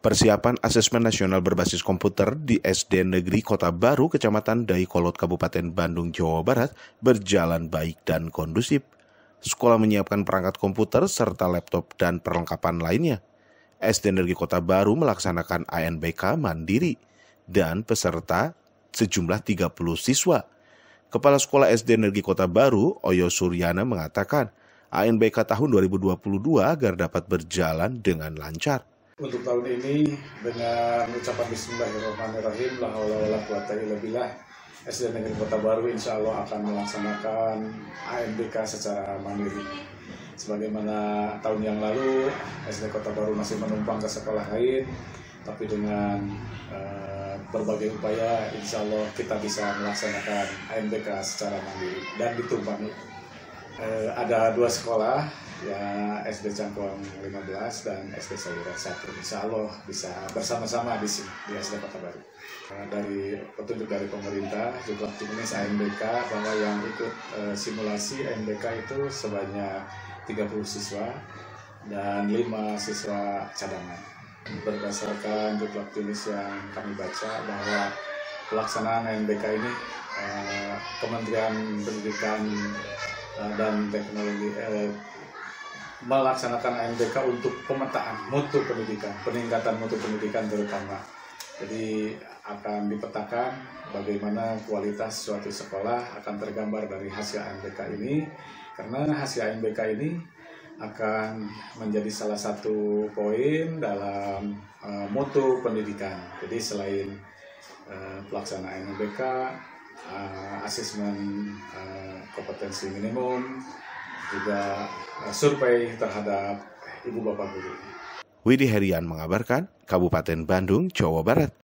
Persiapan asesmen nasional berbasis komputer di SD Negeri Kota Baru, Kecamatan Dayakolot, Kabupaten Bandung, Jawa Barat berjalan baik dan kondusif. Sekolah menyiapkan perangkat komputer serta laptop dan perlengkapan lainnya. SD Negeri Kota Baru melaksanakan ANBK mandiri dan peserta sejumlah 30 siswa. Kepala Sekolah SD Negeri Kota Baru, Oyo Suryana, mengatakan ANBK tahun 2022 agar dapat berjalan dengan lancar. Untuk tahun ini dengan ucapan Bismillahirrahmanirrahim, la haula wala quwata illa billah, SD Negeri Kota Baru insya Allah akan melaksanakan ANBK secara mandiri. Sebagaimana tahun yang lalu SD Kota Baru masih menumpang ke sekolah lain, tapi dengan berbagai upaya insya Allah kita bisa melaksanakan ANBK secara mandiri dan ditumpangi. Ada 2 sekolah, ya SD Cangkuang 15 dan SD Saluran 1. Insya Allah bisa bersama-sama di sini di SD Kota Baru. Dari petunjuk dari pemerintah juga optimis ANBK bahwa yang ikut simulasi ANBK itu sebanyak 30 siswa dan 5 siswa cadangan. Berdasarkan juga optimis yang kami baca bahwa pelaksanaan ANBK ini Kementerian Pendidikan dan Teknologi melaksanakan ANBK untuk pemetaan mutu pendidikan, peningkatan mutu pendidikan terutama. Jadi akan dipetakan bagaimana kualitas suatu sekolah akan tergambar dari hasil ANBK ini, karena hasil ANBK ini akan menjadi salah satu poin dalam mutu pendidikan. Jadi selain pelaksanaan ANBK, asesmen kompetensi minimum, juga survei terhadap ibu bapak guru. Widi Herian mengabarkan, Kabupaten Bandung, Jawa Barat.